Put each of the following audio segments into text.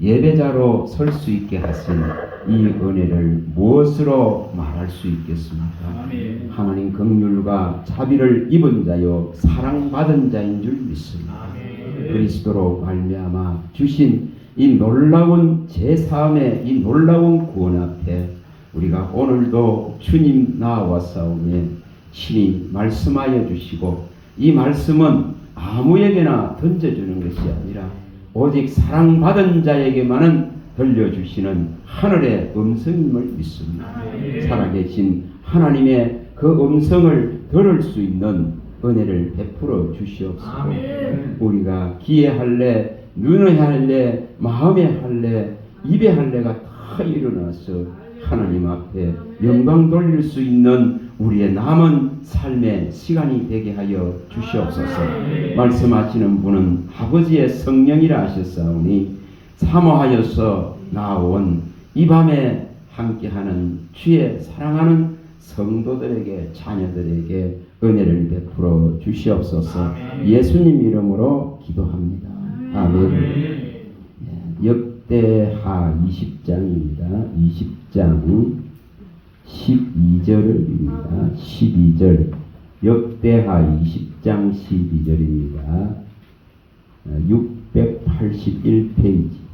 예배자로 설 수 있게 하신 이 은혜를 무엇으로 말할 수 있겠습니까? 아멘. 하나님 긍휼과 자비를 입은 자요 사랑받은 자인 줄 믿습니다. 아멘. 그리스도로 말미암아 주신 이 놀라운 제사함의 이 놀라운 구원 앞에 우리가 오늘도 주님 나와싸우며 친히 말씀하여 주시고, 이 말씀은 아무에게나 던져주는 것이 아니라 오직 사랑받은 자에게만은 들려주시는 하늘의 음성임을 믿습니다. 살아계신 하나님의 그 음성을 들을 수 있는 은혜를 베풀어 주시옵소서. 우리가 귀에 할래, 눈에 할래, 마음에 할래, 입에 할래가 다 일어나서 하나님 앞에 영광 돌릴 수 있는 우리의 남은 삶의 시간이 되게 하여 주시옵소서. 말씀하시는 분은 아버지의 성령이라 하셨사오니 사모하여서 나온 이 밤에 함께하는 주의 사랑하는 성도들에게, 자녀들에게 은혜를 베풀어 주시옵소서. 예수님 이름으로 기도합니다. 아멘. 역대하 20장입니다. 20장 12절입니다. 12절. 역대하 20장 12절입니다. 681페이지.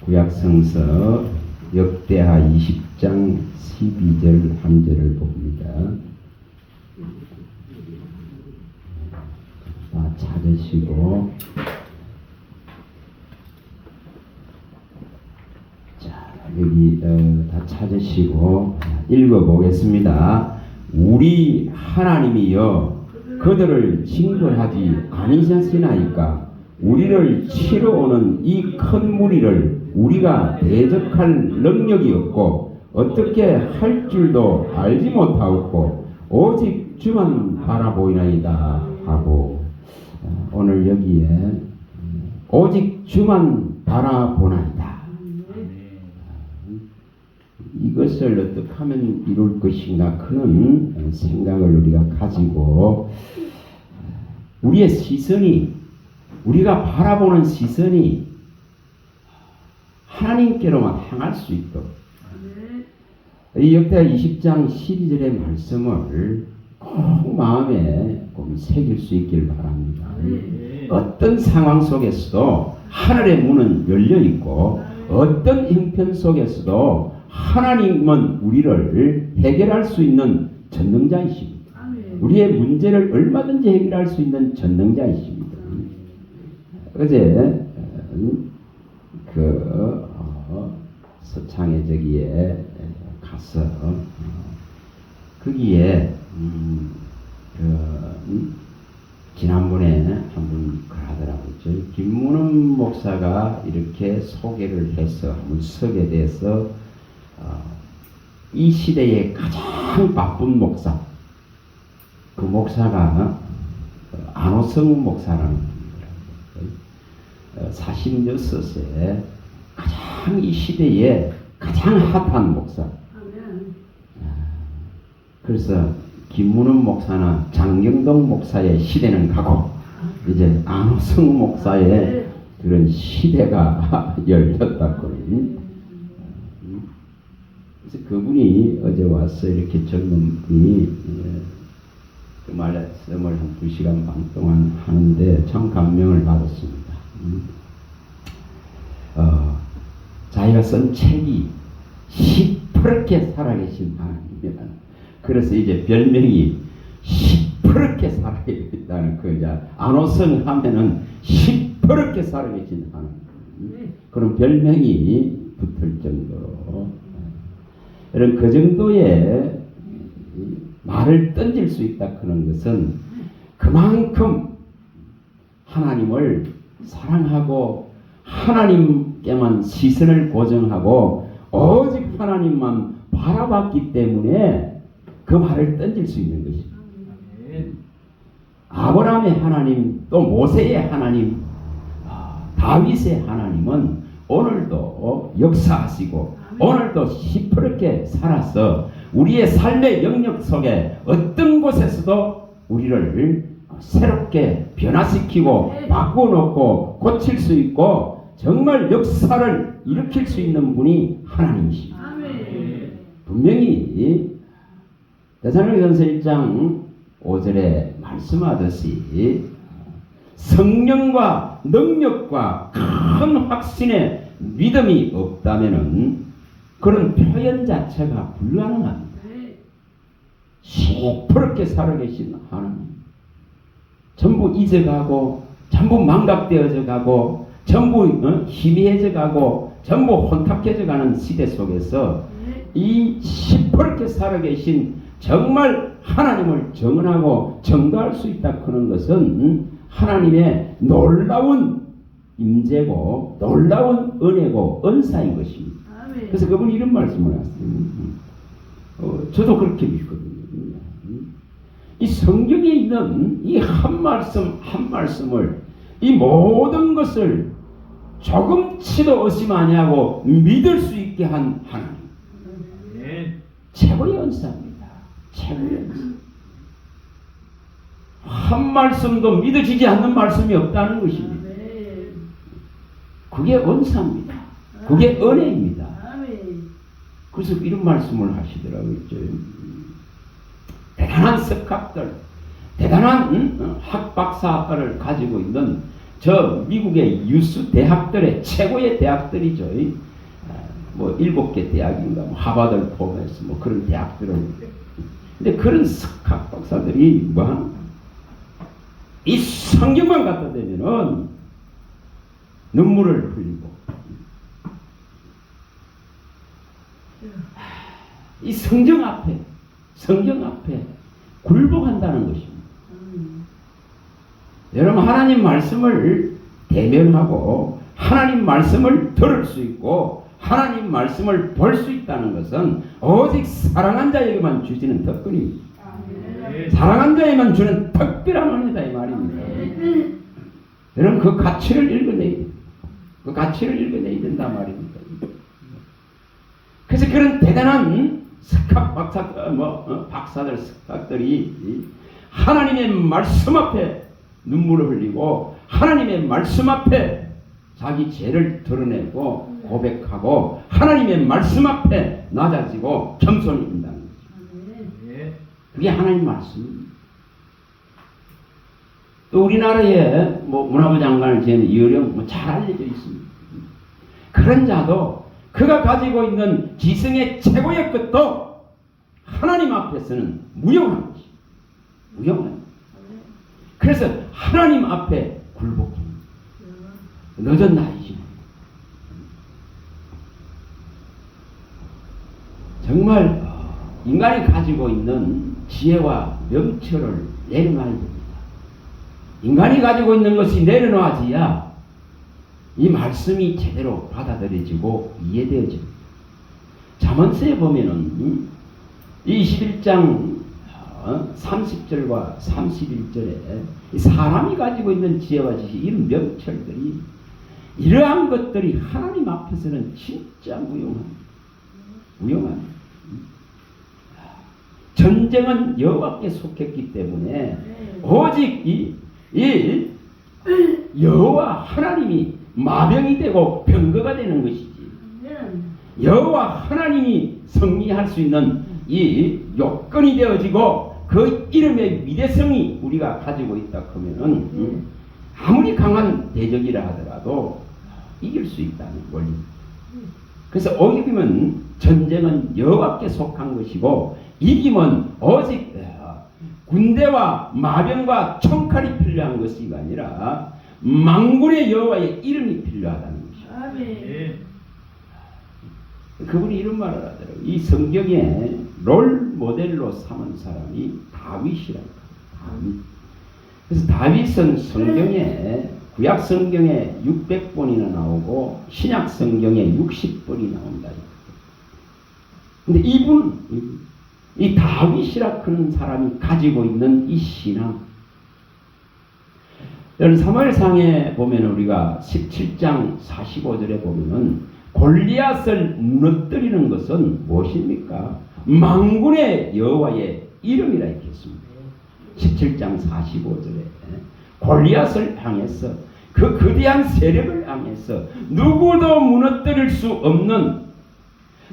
구약성서 역대하 20장 12절 한 절을 봅니다. 다 찾으시고, 자, 여기 다 찾으시고 읽어보겠습니다. 우리 하나님이여 그들을 징벌하지 아니하시나이까? 우리를 치러 오는 이 큰 무리를 우리가 대적할 능력이 없고 어떻게 할 줄도 알지 못하옵고 오직 주만 바라보이나이다 하고, 오늘 여기에 오직 주만 바라보나이다. 이것을 어떻게 하면 이룰 것인가 그런 생각을 우리가 가지고, 우리의 시선이, 우리가 바라보는 시선이 하나님께로만 향할 수 있도록 이 역대하 20장 12절의 말씀을 꼭 마음에 꼭 새길 수 있길 바랍니다. 어떤 상황 속에서도 하늘의 문은 열려 있고 어떤 형편 속에서도 하나님은 우리를 해결할 수 있는 전능자이십니다. 우리의 문제를 얼마든지 해결할 수 있는 전능자이십니다. 어제 서창에 저기에 가서 거기에 지난번에 한번 그러더라고요. 김문은 목사가 이렇게 소개를 해서 문석에 대해서 이 시대의 가장 바쁜 목사, 그 목사가 안호성 목사라는 분이더라고요. 46세 가장 이 시대에 가장 핫한 목사. 그래서 김문은 목사나 장경동 목사의 시대는 가고 이제 안호성 목사의 그런 시대가 열렸다거든요. 그래서 그분이 어제 와서 이렇게 젊은 분이 그 말씀을 한 2시간 반 동안 하는데 참 감명을 받았습니다. 자기가 쓴 책이 시퍼렇게 살아계신 하나님이다. 그래서 이제 별명이 시퍼렇게 살아계시다는 그 이제 안호성 하면은 시퍼렇게 살아계신 하나님, 그런 별명이 붙을 정도로, 이런 그 정도의 말을 던질 수 있다 그런 것은 그만큼 하나님을 사랑하고 하나님께만 시선을 고정하고 오직 하나님만 바라봤기 때문에 그 말을 던질 수 있는 것입니다. 아브라함의 하나님, 또 모세의 하나님, 다윗의 하나님은 오늘도 역사하시고 오늘도 시퍼렇게 살아서 우리의 삶의 영역 속에 어떤 곳에서도 우리를 새롭게 변화시키고 바꿔놓고 고칠 수 있고 정말 역사를 일으킬 수 있는 분이 하나님이십니다. 분명히 데살로니가전서 1장 5절에 말씀하듯이 성령과 능력과 큰 확신의 믿음이 없다면은 그런 표현 자체가 불가능합니다. 시퍼렇게 살아계신 하나님, 전부 잊어가고 전부 망각되어져 가고 전부 희미해져 가고 전부 혼탁해져 가는 시대 속에서 이 시퍼렇게 살아계신 정말 하나님을 정언하고 전가할 수 있다 그런 것은 하나님의 놀라운 임재고 놀라운 은혜고 은사인 것입니다. 그래서 그분이 이런 말씀을 하세요. 저도 그렇게 믿거든요. 이 성경에 있는 이 한 말씀 한 말씀을 이 모든 것을 조금치도 의심 아니하고 믿을 수 있게 한 하나님, 최고의 은사입니다. 최고의 은사. 한 말씀도 믿어지지 않는 말씀이 없다는 것입니다. 그게 은사입니다. 그게 은혜입니다. 그래서 이런 말씀을 하시더라고요. 대단한 석학들, 대단한 학박사를 가지고 있는 저 미국의 유수 대학들의 최고의 대학들이죠. 뭐 7개 대학인가, 뭐 하버드를 포함해서 뭐 그런 대학들은. 근데 그런 석학 박사들이 이 성경만 갖다 대면은 눈물을 흘리고 이 성경 앞에 굴복한다는 것입니다. 여러분, 하나님 말씀을 대면하고 하나님 말씀을 들을 수 있고 하나님 말씀을 볼 수 있다는 것은 오직 사랑한 자에게만 주시는 특권입니다. 사랑한 자에게만 주는 특별한 은혜다 이 말입니다. 여러분, 그 가치를 읽어내야 됩니다. 그 가치를 읽어내야 된다 말입니다. 그래서 그런 대단한 석학 박사들, 석학들이 하나님의 말씀 앞에 눈물을 흘리고 하나님의 말씀 앞에 자기 죄를 드러내고 고백하고 하나님의 말씀 앞에 낮아지고 겸손히 있다는 거죠. 그게 하나님 말씀입니다. 또 우리나라에 문화부 장관을 지낸 이어령 잘 알려져 있습니다. 그런 자도 그가 가지고 있는 지성의 최고의 것도 하나님 앞에서는 무용한 것입니다. 무용한. 그래서 하나님 앞에 굴복합니다. 늦은 나이지만 정말 인간이 가지고 있는 지혜와 명철을 내려놔야 됩니다. 인간이 가지고 있는 것이 내려놔야지야 이 말씀이 제대로 받아들여지고 이해되어집니다. 잠언서에 보면은 21장 30절과 31절에 사람이 가지고 있는 지혜와 지식, 이런 명철들이 이러한 것들이 하나님 앞에서는 진짜 무용합니다. 전쟁은 여호와께 속했기 때문에 오직 이 여호와 하나님이 마병이 되고 병거가 되는 것이지, 여호와 하나님이 승리할 수 있는 이 요건이 되어지고 그 이름의 위대성이 우리가 가지고 있다 하면은 아무리 강한 대적이라 하더라도 이길 수 있다는 원리. 그래서 이기면 전쟁은 여호와께 속한 것이고 이기면 오직 군대와 마병과 총칼이 필요한 것이 아니라 만군의 여호와의 이름이 필요하다는 것이죠. 그분이 이런 말을 하더라고요. 이 성경에 롤 모델로 삼은 사람이 다윗이라고. 다윗. 그래서 다윗은 성경에 구약 성경에 600번이나 나오고 신약 성경에 60번이 나온다. 근데 이 다윗이라 하는 사람이 가지고 있는 이 신앙, 여러분 사무엘상에 보면 우리가 17장 45절에 보면은 골리앗을 무너뜨리는 것은 무엇입니까? 만군의 여호와의 이름이라 했습니다. 17장 45절에 골리앗을 향해서 그 거대한 세력을 향해서 누구도 무너뜨릴 수 없는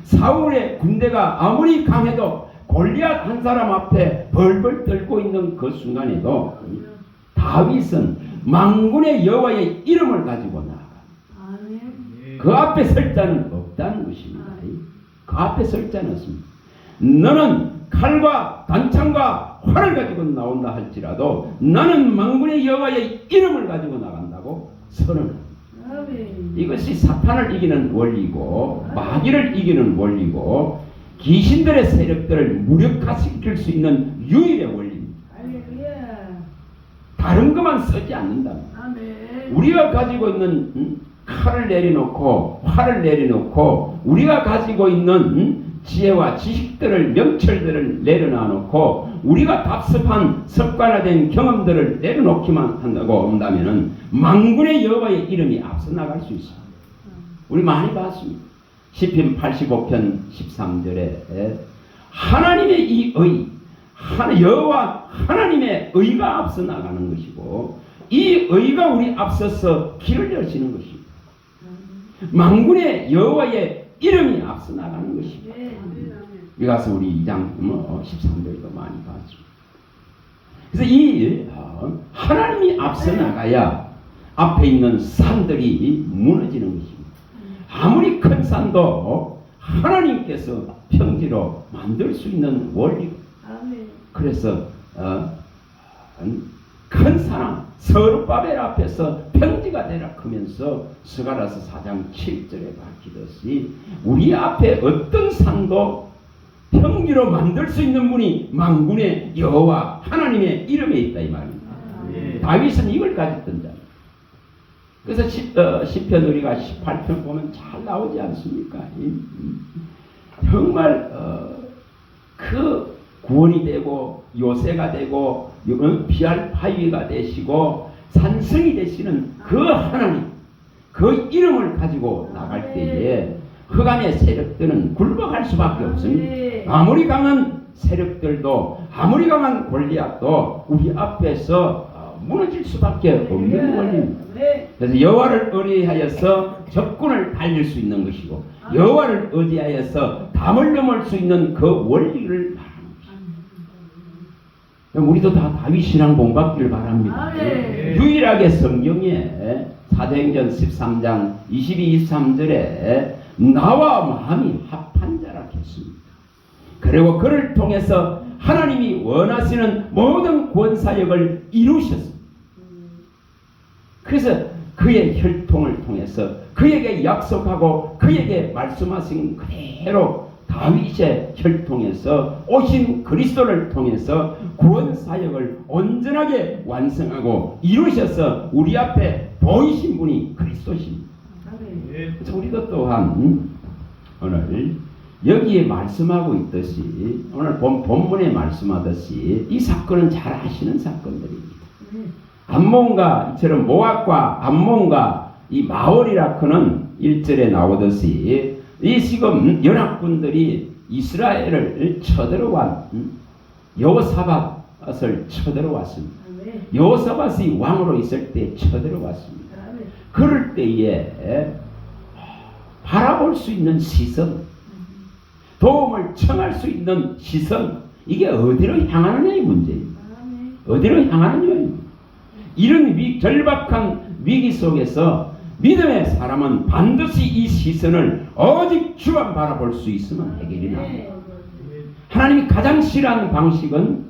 사울의 군대가 아무리 강해도 골리앗 한 사람 앞에 벌벌 떨고 있는 그 순간에도 다윗은 만군의 여호와의 이름을 가지고 나아가. 그 앞에 설 자는 없다는 것입니다. 그 앞에 설 자는 없습니다. 너는 칼과 단창과 활을 가지고 나온다 할지라도 나는 만군의 여호와의 이름을 가지고 나간다고 선언합니다. 이것이 사탄을 이기는 원리고 마귀를 이기는 원리고 귀신들의 세력들을 무력화시킬 수 있는 유일의 원리입니다. 다른 것만 쓰지 않는다. 우리가 가지고 있는 칼을 내려놓고 활을 내려놓고 우리가 가지고 있는 지혜와 지식들을 명철들을 내려놔놓고 우리가 답습한 습관화된 경험들을 내려놓기만 한다고 한다면은 만군의 여호와의 이름이 앞서 나갈 수 있습니다. 우리 많이 봤습니다. 시편 85편 13절에 하나님의 이 의, 여호와 하나님의 의가 앞서 나가는 것이고 이 의가 우리 앞서서 길을 여시는 것입니다. 만군의 여호와의 이름이 앞서 나가는 것입니다. 여기 가서 우리 2장 13절도 많이 봤죠. 그래서 이 하나님이 앞서 나가야 앞에 있는 산들이 무너지는 것입니다. 아무리 큰 산도 하나님께서 평지로 만들 수 있는 원리고 그래서 큰 사람 서룹바벨 앞에서 평지가 되라 하면서 스가랴서 4장 7절에 밝히듯이 우리 앞에 어떤 산도 평지로 만들 수 있는 분이 만군의 여호와 하나님의 이름에 있다 이 말입니다. 다윗은 이걸 가졌던 자. 그래서 시편 우리가 18편 보면 잘 나오지 않습니까? 정말 그 구원이 되고 요새가 되고 비할 바위가 되시고 산성이 되시는 그 하나님 그 이름을 가지고 나갈 때에 흑암의 세력들은 굴복할 수밖에 없습니다. 아무리 강한 세력들도 아무리 강한 골리앗도 우리 앞에서 무너질 수밖에 없는 원리입니다. 그래서 여호와를 의뢰하여서 적군을 달릴 수 있는 것이고 여호와를 의지하여서 담을 넘을 수 있는 그 원리를 말합니다. 우리도 다 다윗 신앙 본받기를 바랍니다. 유일하게 성경에 사도행전 13장 22, 23절에 나와 마음이 합한 자라 했습니다. 그리고 그를 통해서 하나님이 원하시는 모든 구원사역을 이루셨습니다. 그래서 그의 혈통을 통해서 그에게 약속하고 그에게 말씀하신 그대로 다윗의 혈통에서 오신 그리스도를 통해서 구원사역을 온전하게 완성하고 이루셔서 우리 앞에 보이신 분이 그리스도십니다. 그래서 우리도 또한 오늘 여기에 말씀하고 있듯이 오늘 본문에 말씀하듯이 이 사건은 잘 아시는 사건들입니다. 암몬과 이처럼 모압과 암몬과 이 마올이라크는 1절에 나오듯이 이 지금 연합군들이 이스라엘을 쳐들어온 여호사밧을 쳐들어왔습니다. 여호사밧이 왕으로 있을 때 쳐들어왔습니다. 그럴 때에 바라볼 수 있는 시선, 도움을 청할 수 있는 시선, 이게 어디로 향하느냐의 문제입니다. 어디로 향하느냐입니다. 이런 절박한 위기 속에서 믿음의 사람은 반드시 이 시선을 오직 주만 바라볼 수 있으면 해결이 납니다. 하나님이 가장 싫어하는 방식은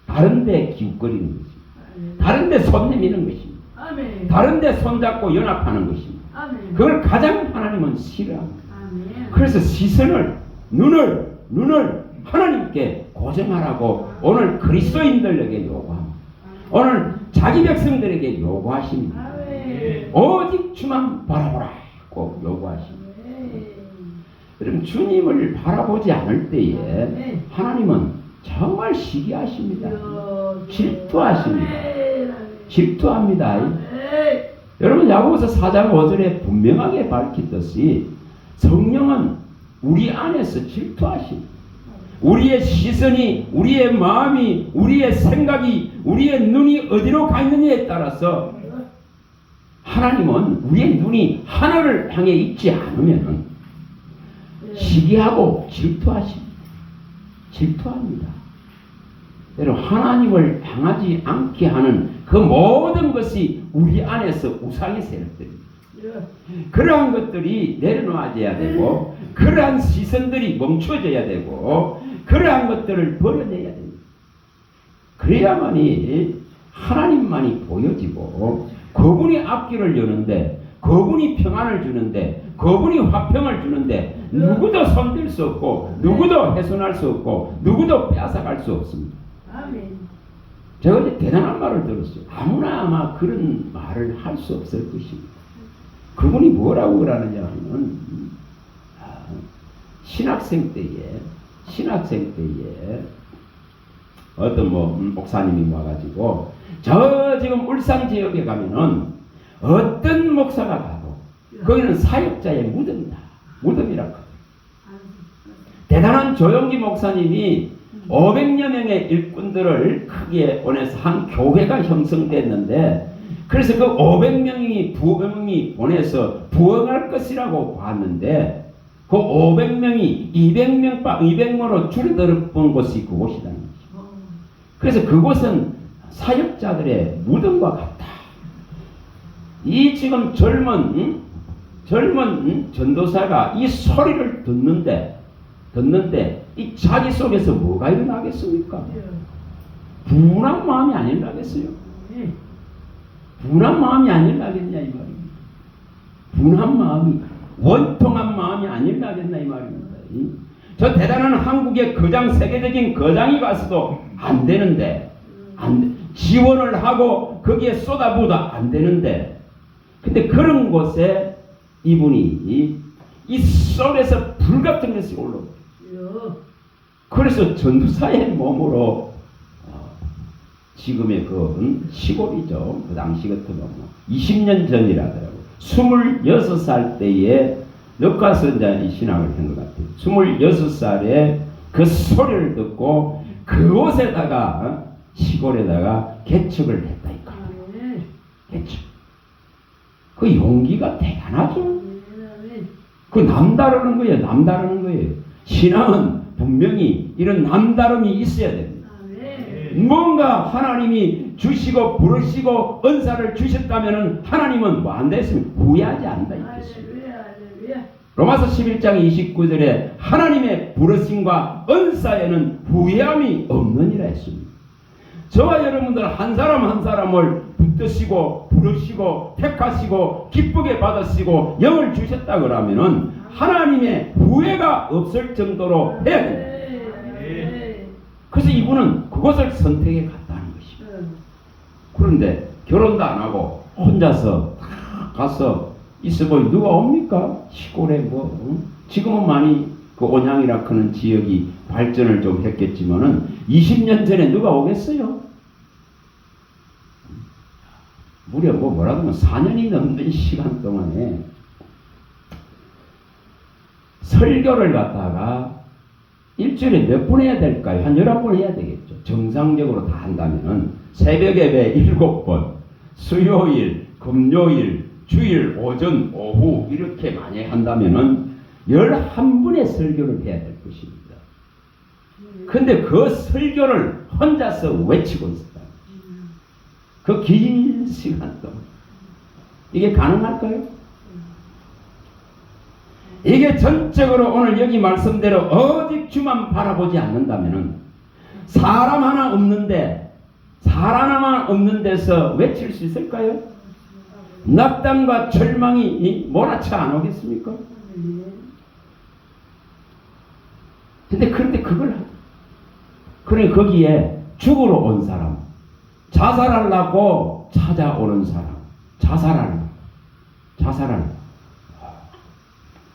다른 데 기웃거리는 것입니다. 다른 데 손 내미는 것입니다. 다른 데 손잡고 연합하는 것입니다. 그걸 가장 하나님은 싫어합니다. 그래서 시선을 눈을 하나님께 고정하라고 오늘 그리스도인들에게 요구합니다. 오늘 자기 백성들에게 요구하십니다. 오직 주만 바라보라고 요구하십니다. 여러분 주님을 바라보지 않을 때에 하나님은 정말 시기하십니다. 질투하십니다. 질투합니다. 여러분 야고보서 4장 5절에 분명하게 밝혔듯이 성령은 우리 안에서 질투하십니다. 우리의 시선이, 우리의 마음이, 우리의 생각이, 우리의 눈이 어디로 가 있느냐에 따라서 하나님은 우리의 눈이 하늘을 향해 있지 않으면 시기하고 질투합니다. 여러분, 하나님을 향하지 않게 하는 그 모든 것이 우리 안에서 우상의 세력들입니다. 그러한 것들이 내려놓아져야 되고, 그러한 시선들이 멈춰져야 되고, 그러한 것들을 버려내야 됩니다. 그래야만이 하나님만이 보여지고, 그분이 앞길을 여는데, 그분이 평안을 주는데, 그분이 화평을 주는데 누구도 손댈 수 없고, 누구도 훼손할 수 없고, 누구도 빼앗아갈 수 없습니다. 아멘. 제가 이제 대단한 말을 들었어요. 아무나 아마 그런 말을 할 수 없을 것입니다. 그분이 뭐라고 그러느냐 하면, 신학생 때에 어떤 목사님이 와가지고, 저 지금 울산 지역에 가면은 어떤 목사가 가도 거기는 사역자의 무덤이라고 하죠. 대단한 조용기 목사님이 500여 명의 일꾼들을 크게 보내서 한 교회가 형성됐는데, 그래서 그 500명이 부흥이 보내서 부흥할 것이라고 봤는데, 그 500명이 200명으로 줄어들었던 곳이 그곳이라는 거죠. 그래서 그곳은 사역자들의 무덤과 같다. 이 지금 젊은 전도사가 이 소리를 듣는데 이 자기 속에서 뭐가 일어나겠습니까? 분한 마음이 안 일어나겠어요? 분한 마음이 안 일어나겠냐 이 말입니다. 분한 마음이, 원통한 마음이 안 일어나겠나 이 말입니다. 저 대단한 한국의 세계적인 거장이 가서도 안 되는데, 지원을 하고 거기에 쏟아부어도 안 되는데, 근데 그런 곳에 이분이 이 속에서 불 같은 것이 올라오죠. 그래서 전도사의 몸으로 지금의 그 시골이죠. 그 당시 같으면 20년 전이라더라고요. 26살 때에 넉가서 이제 신앙을 한 것 같아요. 26살에 그 소리를 듣고 그곳에다가 시골에다가 개척을 했다 이거. 개척. 그 용기가 대단하죠. 그 남다르는 거예요. 신앙은 분명히 이런 남다름이 있어야 됩니다. 뭔가 하나님이 주시고 부르시고 은사를 주셨다면 하나님은 뭐 안 됐으면 후회하지 않는다 있겠습니다. 로마서 11장 29절에 하나님의 부르심과 은사에는 후회함이 없느니라 했습니다. 저와 여러분들 한 사람 한 사람을 붙드시고 부르시고 택하시고 기쁘게 받으시고 영을 주셨다 그러면은 하나님의 후회가 없을 정도로 해야 됩니다. 그래서 이분은 그것을 선택해 갔다는 것입니다. 그런데 결혼도 안 하고 혼자서 가서 있어보니 누가 옵니까? 시골에 지금은 많이 그 온양이라 하는 지역이 발전을 좀 했겠지만은 20년 전에 누가 오겠어요? 무려 뭐라고 하면 4년이 넘는 시간 동안에 설교를 갖다가 일주일에 몇 번 해야 될까요? 한 11번 해야 되겠죠. 정상적으로 다 한다면은 새벽 예배 7번, 수요일, 금요일, 주일, 오전, 오후 이렇게 많이 한다면은 11번의 설교를 해야 될 것입니다. 근데 그 설교를 혼자서 외치고 있었다. 그 긴 시간 동안. 이게 가능할까요? 이게 전적으로 오늘 여기 말씀대로 오직 주만 바라보지 않는다면은 사람 하나 없는 데서 외칠 수 있을까요? 낙담과 절망이 몰아쳐 안 오겠습니까? 그런데 그러니 거기에 죽으러 온 사람, 자살하려고 찾아오는 사람,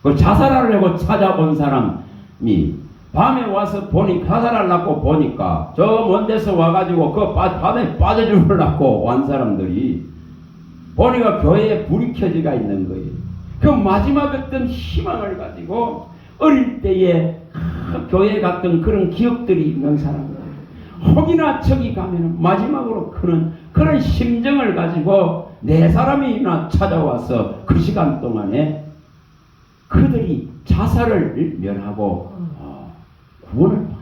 자살하려고 찾아온 사람이 밤에 와서 자살하려고 보니까 저 먼 데서 와가지고 그 바다에 빠져 죽으려고 온 사람들이 보니까 교회에 불이 켜져가 있는 거예요. 그 마지막 어떤 희망을 가지고 어릴 때에 교회에 갔던 그런 기억들이 있는 사람들, 혹이나 저기 가면 마지막으로 크는 그런 심정을 가지고 네 사람이나 찾아와서 그 시간 동안에 그들이 자살을 면하고 구원을 받는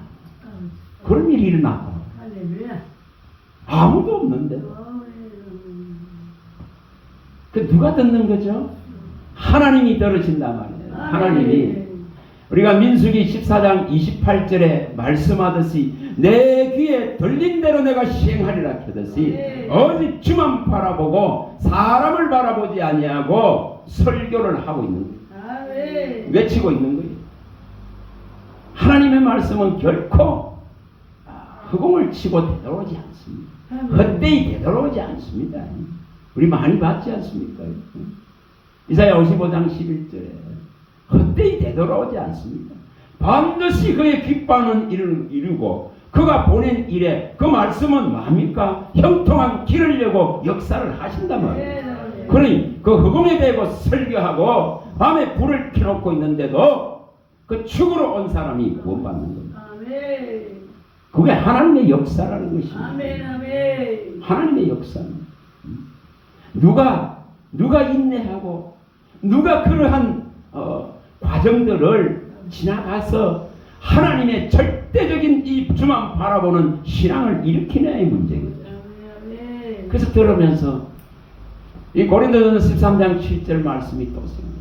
그런 일이 일어나고 아무도 없는데 그 누가 듣는 거죠? 하나님이 들으신단 말이에요. 하나님이. 우리가 민수기 14장 28절에 말씀하듯이 내 귀에 들린 대로 내가 시행하리라 하듯이 오직 주만 바라보고 사람을 바라보지 아니하고 설교를 하고 있는 거예요. 외치고 있는 거예요. 하나님의 말씀은 결코 허공을 치고 되돌아오지 않습니다. 헛되이 되돌아오지 않습니다. 우리 많이 봤지 않습니까? 이사야 55장 11절에 헛되이 되돌아오지 않습니다. 반드시 그의 기뻐하는 일을 이루고 그가 보낸 일에 그 말씀은 뭡니까? 형통한 길을 여고 역사를 하신단 말이에요. 그러니 그 허공에 대고 설교하고 밤에 불을 켜놓고 있는데도 그 축으로 온 사람이 구원받는 겁니다. 그게 하나님의 역사라는 것입니다. 하나님의 역사입니다. 누가 인내하고 누가 그러한 과정들을 지나가서 하나님의 절대적인 이 주만 바라보는 신앙을 일으키느냐의 문제거든요. 그래서 들으면서 이 고린도전서 13장 7절 말씀이 또 있습니다.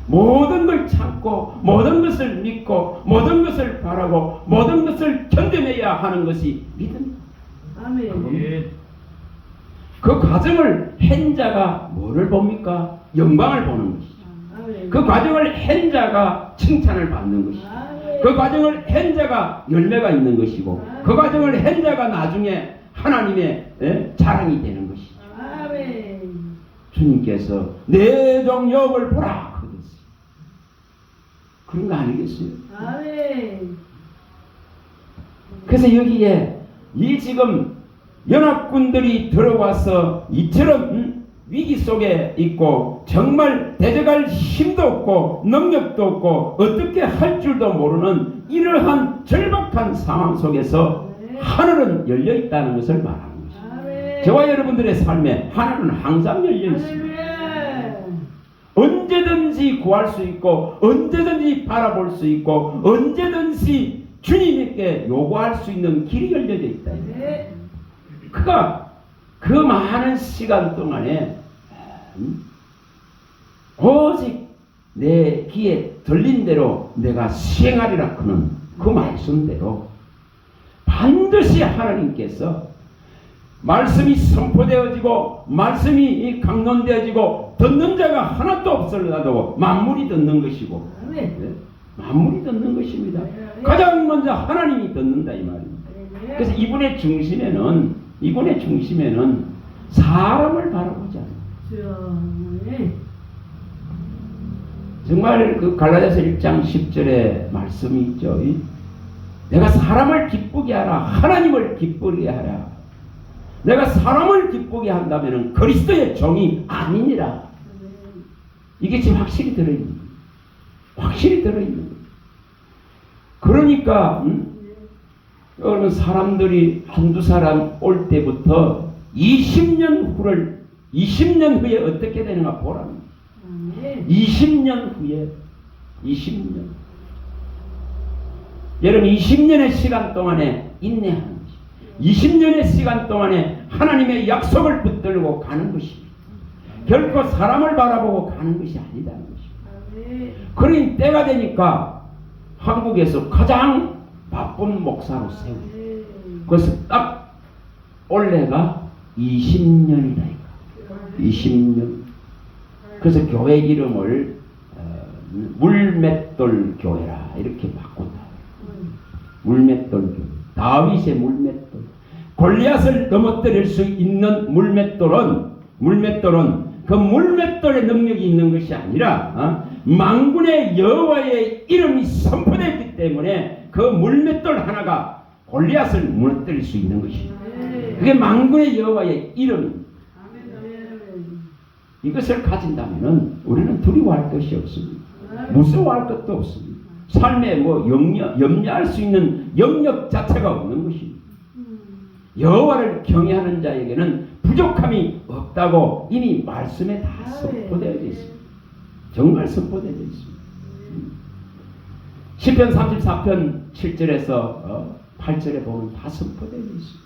모든 걸 참고 모든 것을 믿고 모든 것을 바라고 모든 것을 견뎌내야 하는 것이 믿음입니다. 그 과정을 한 자가 뭐를 봅니까? 영광을 보는 것이죠. 그 과정을 한 자가 칭찬을 받는 것이죠. 그 과정을 한 자가 열매가 있는 것이고 그 과정을 한 자가 나중에 하나님의 자랑이 되는 것이죠. 주님께서 내 종 욥을 보라 그랬어요. 그런 거 아니겠어요? 그래서 여기에 이 지금 연합군들이 들어와서 이처럼 위기 속에 있고 정말 대적할 힘도 없고 능력도 없고 어떻게 할 줄도 모르는 이러한 절박한 상황 속에서 하늘은 열려 있다는 것을 말하는 것입니다. 저와 여러분들의 삶에 하늘은 항상 열려 있습니다. 언제든지 구할 수 있고 언제든지 바라볼 수 있고 언제든지 주님께 요구할 수 있는 길이 열려져 있다. 그가 그 많은 시간 동안에 오직 내 귀에 들린 대로 내가 시행하리라 하는 그 말씀대로 반드시 하나님께서 말씀이 선포되어지고 말씀이 강론되어지고 듣는 자가 하나도 없을라도 만물이 듣는 것이고 만물이 듣는 것입니다. 가장 먼저 하나님이 듣는다 이 말입니다. 그래서 이분의 중심에는 사람을 바라보지 않아요. 정말 그 갈라디아서 1장 10절에 말씀이 있죠. 내가 사람을 기쁘게 하라 하나님을 기쁘게 하라. 내가 사람을 기쁘게 한다면 그리스도의 종이 아니니라. 이게 지금 확실히 들어있는 거예요. 확실히 들어있는 거예요. 그러니까 여러분 사람들이 한두 사람 올 때부터 20년 후에 어떻게 되는가 보라는 거예요. 20년 후에 20년 여러분 20년의 시간 동안에 인내하는 것입니다. 20년의 시간 동안에 하나님의 약속을 붙들고 가는 것입니다. 결코 사람을 바라보고 가는 것이 아니다는 것입니다. 그러니 때가 되니까 한국에서 가장 바쁜 목사로 세우고 그래서 딱 올해가 20년이다. 20년. 그래서 교회 이름을 물맷돌 교회라 이렇게 바꾼다. 물맷돌 교회. 다윗의 물맷돌. 골리앗을 넘어뜨릴 수 있는 물맷돌은 그 물맷돌의 능력이 있는 것이 아니라 만군의 여호와의 이름이 선포되기 때문에 그 물맷돌 하나가 골리앗을 무너뜨릴 수 있는 것입니다. 그게 만군의 여호와의 이름입니다. 이것을 가진다면 우리는 두려워할 것이 없습니다. 무서워할 것도 없습니다. 삶에 뭐 염려할 수 있는 영역 자체가 없는 것입니다. 여호와를 경외하는 자에게는 부족함이 없다고 이미 말씀에 다 선포되어 있습니다. 정말 선포되어 있습니다. 시편 34편 7절에서 8절에 보면 다 선포되어 있습니다.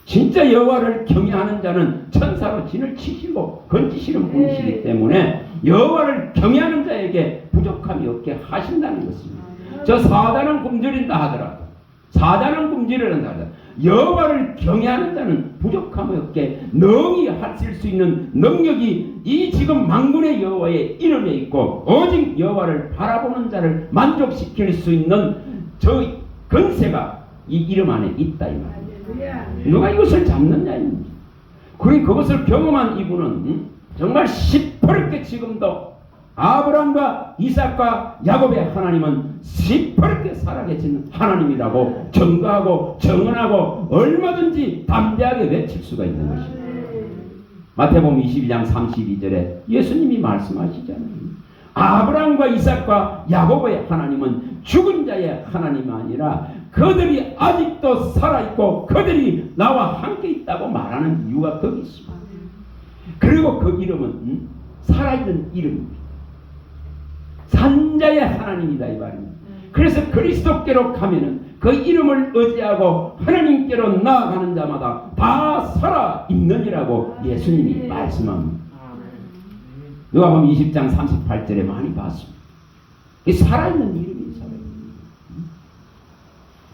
진짜 여호와를 경외하는 자는 천사로 진을 치시고 건지시는 분이시기 때문에 여호와를 경외하는 자에게 부족함이 없게 하신다는 것입니다. 저 사단은 굶주린다 하더라도 여호와를 경외하는 자는 부족함이 없게 능히 하실 수 있는 능력이 이 지금 만군의 여호와의 이름에 있고 오직 여호와를 바라보는 자를 만족시킬 수 있는 저 권세가 이 이름 안에 있다 이 말입니다. 누가 이것을 잡느냐입니다. 그리고 그것을 경험한 이분은 정말 시퍼렇게 지금도 아브라함과 이삭과 야곱의 하나님은 시퍼렇게 살아계신 하나님이라고 증거하고 증언하고 얼마든지 담대하게 외칠 수가 있는 것입니다. 마태복음 22장 32절에 예수님이 말씀하시잖아요. 아브라함과 이삭과 야곱의 하나님은 죽은 자의 하나님이 아니라 그들이 아직도 살아있고 그들이 나와 함께 있다고 말하는 이유가 거기 있습니다. 그리고 그 이름은 살아있는 이름입니다. 산자의 하나님이다 이 말입니다. 그래서 그리스도께로 가면은 그 이름을 의지하고 하나님께로 나아가는 자마다 다 살아있느니라고 예수님이 말씀합니다. 누가복음 20장 38절에 많이 봤습니다. 이 살아있는 이름이 살아있는 이름.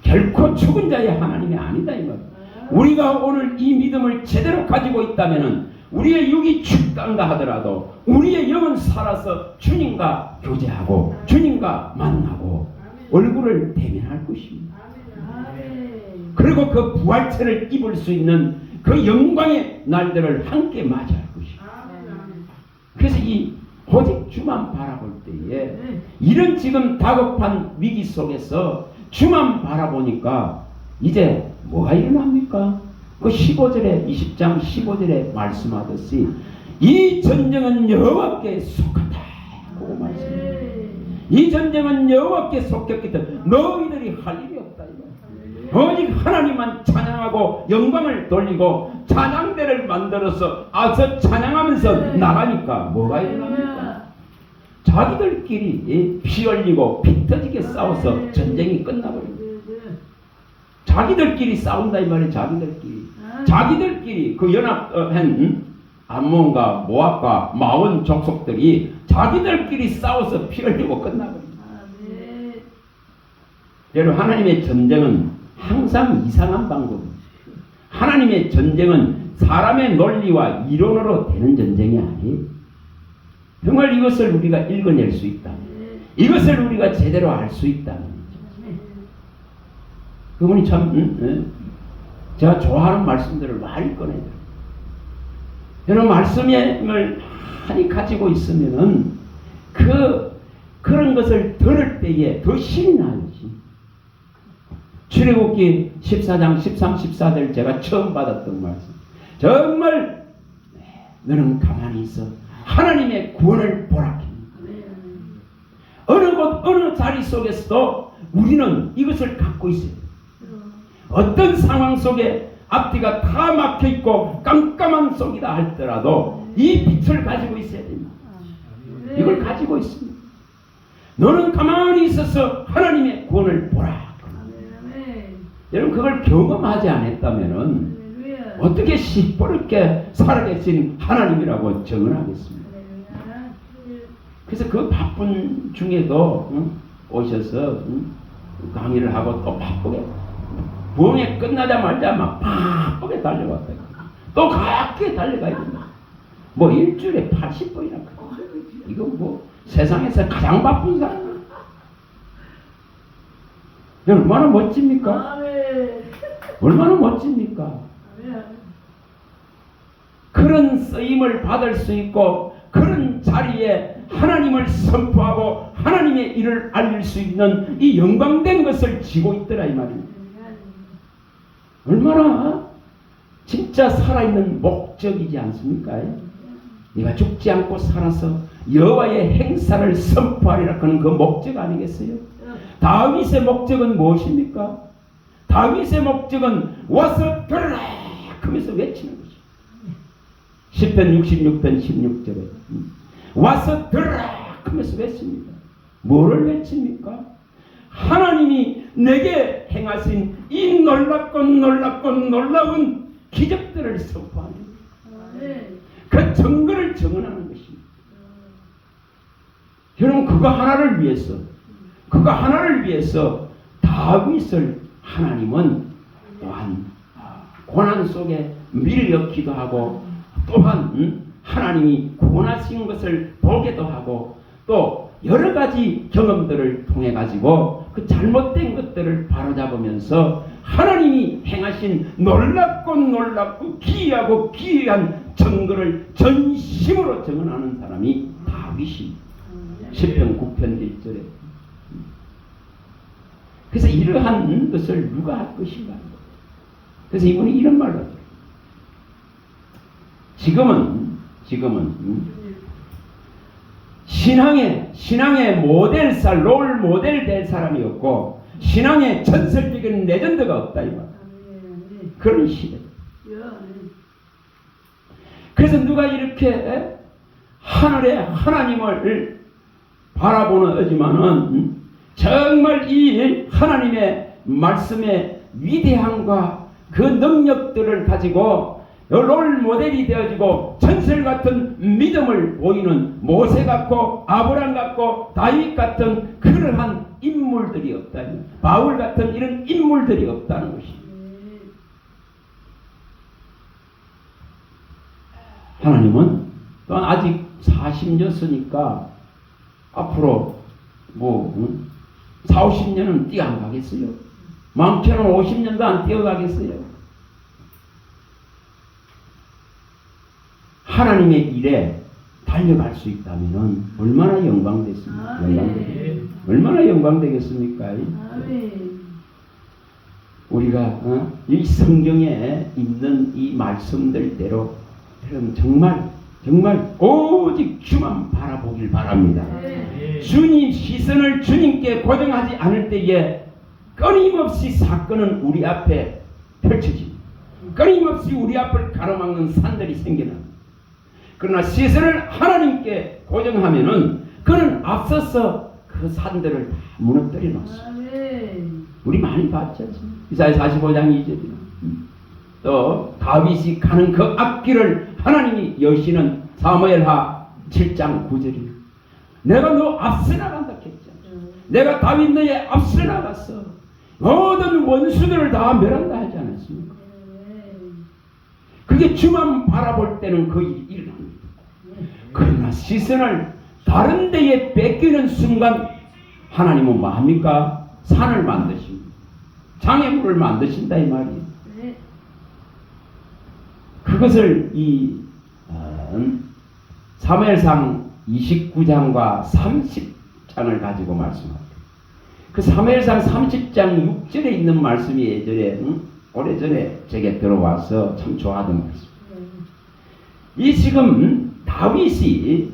결코 죽은 자의 하나님이 아니다 이 말입니다. 우리가 오늘 이 믿음을 제대로 가지고 있다면은 우리의 육이 죽단가 하더라도 우리의 영은 살아서 주님과 교제하고 주님과 만나고 얼굴을 대면할 것입니다. 그리고 그 부활체를 입을 수 있는 그 영광의 날들을 함께 맞이할 것입니다. 그래서 이 오직 주만 바라볼 때에 이런 지금 다급한 위기 속에서 주만 바라보니까 이제 뭐가 일어납니까? 그 15절에 20장 15절에 말씀하듯이 이 전쟁은 여호와께 속하다고 말씀합니다. 이 전쟁은 여호와께 속했기 때문에 너희들이 할 일이 없다. 오직 하나님만 찬양하고 영광을 돌리고 찬양대를 만들어서 아서 찬양하면서 나가니까 뭐가 일어납니까? 자기들끼리 피 흘리고 피 터지게 싸워서 전쟁이 끝나버립니다. 자기들끼리 싸운다 이 말이에요. 자기들끼리 그 연합한 암몬과 모압과 마온 족속들이 자기들끼리 싸워서 피 흘리고 끝나버립니다. 여러분 하나님의 전쟁은 항상 이상한 방법입니다. 하나님의 전쟁은 사람의 논리와 이론으로 되는 전쟁이 아니에요. 정말 이것을 우리가 읽어낼 수 있다. 이것을 우리가 제대로 알 수 있다. 그분이 참 제가 좋아하는 말씀들을 많이 꺼내요. 여러분 말씀을 많이 가지고 있으면은 그런 것을 들을 때에 더 신이 나지. 출애굽기 14장 13, 14절 제가 처음 받았던 말씀. 정말 너는 가만히 있어. 하나님의 구원을 보라. 어느 곳 어느 자리 속에서도 우리는 이것을 갖고 있어요. 어떤 상황 속에 앞뒤가 다 막혀있고 깜깜한 속이다 할지라도 이 빛을 가지고 있어야 됩니다. 이걸 가지고 있습니다. 너는 가만히 있어서 하나님의 구원을 보라. 여러분 그걸 경험하지 않았다면 어떻게 시퍼렇게 살아계신 하나님이라고 증언하겠습니까? 그래서 그 바쁜 중에도 오셔서 강의를 하고 또 바쁘게 부흥회 끝나자마자 막 바쁘게 달려갔다. 또 가깝게 달려가야 된다. 뭐 일주일에 80번이나 이건 뭐 세상에서 가장 바쁜 사람. 얼마나 멋집니까? 얼마나 멋집니까? 그런 쓰임을 받을 수 있고 그런 자리에 하나님을 선포하고 하나님의 일을 알릴 수 있는 이 영광된 것을 지고 있더라 이 말입니다. 얼마나 진짜 살아있는 목적이지 않습니까? 네가 죽지 않고 살아서 여호와의 행사를 선포하리라 하는 그 목적 아니겠어요? 다윗의 목적은 무엇입니까? 다윗의 목적은 와서 들으라 하면서 외치는 것이죠. 시편 66편 16절에 와서 들으라 하면서 외칩니다. 뭐를 외칩니까? 하나님이 내게 행하신 이 놀랍고 놀라운 기적들을 선포하는 그 증거를 증언하는 것입니다. 여러분 그거 하나를 위해서 다윗을 하나님은 또한 고난 속에 밀렸기도 하고 또한 하나님이 구원하신 것을 보게도 하고 또 여러 가지 경험들을 통해 가지고 그 잘못된 것들을 바로잡으면서 하나님이 행하신 놀랍고 기이하고 기이한 증거를 전심으로 증언하는 사람이 다윗입니다. 시편 9편 1절에. 그래서 이러한 것을 누가 할 것인가. 그래서 이분이 이런 말을 하죠. 지금은 신앙의 롤 모델 될 사람이 없고 신앙의 전설적인 레전드가 없다 이 말. 그런 시대. 그래서 누가 이렇게 하늘의 하나님을 바라보지만은 정말 이 하나님의 말씀의 위대함과 그 능력들을 가지고 롤 모델이 되어지고 전설 같은 믿음을 보이는 모세 같고 아브람 같고 다윗 같은 그러한 인물들이 없다는, 바울 같은 이런 인물들이 없다는 것입니다. 하나님은 또한 아직 40년이니까 앞으로 4, 50년은 뛰어 안 가겠어요? 마음처럼 50년도 안 뛰어가겠어요? 하나님의 일에 달려갈 수 있다면 얼마나 영광됐습니까? 얼마나 영광되겠습니까? 우리가 이 성경에 있는 이 말씀들대로 정말 오직 주만 바라보길 바랍니다. 주님 시선을 주님께 고정하지 않을 때에 끊임없이 사건은 우리 앞에 펼쳐집니다. 끊임없이 우리 앞을 가로막는 산들이 생겨납니다. 그러나 시선을 하나님께 고정하면은 그는 앞서서 그 산들을 다 무너뜨려 놓습니다. 우리 많이 봤지 않습니까? 이사야 45장 2절이나 또 다윗이 가는 그 앞길을 하나님이 여시는 사무엘하 7장 9절이나 내가 너 앞서 나간다 했잖아. 내가 다윗 너의 앞서 나갔어. 모든 원수들을 다 멸한다 하지 않았습니까? 그게 주만 바라볼 때는 그 일이 일어납니다. 그러나 시선을 다른 데에 뺏기는 순간 하나님은 뭐 합니까? 산을 만드십니다. 장애물을 만드신다 이 말이에요. 그것을 이 사무엘상 29장과 30장을 가지고 말씀합니다. 그 사무엘상 30장 6절에 있는 말씀이 예전에 오래전에 제게 들어와서 참 좋아하던 말씀. 이 지금 다윗이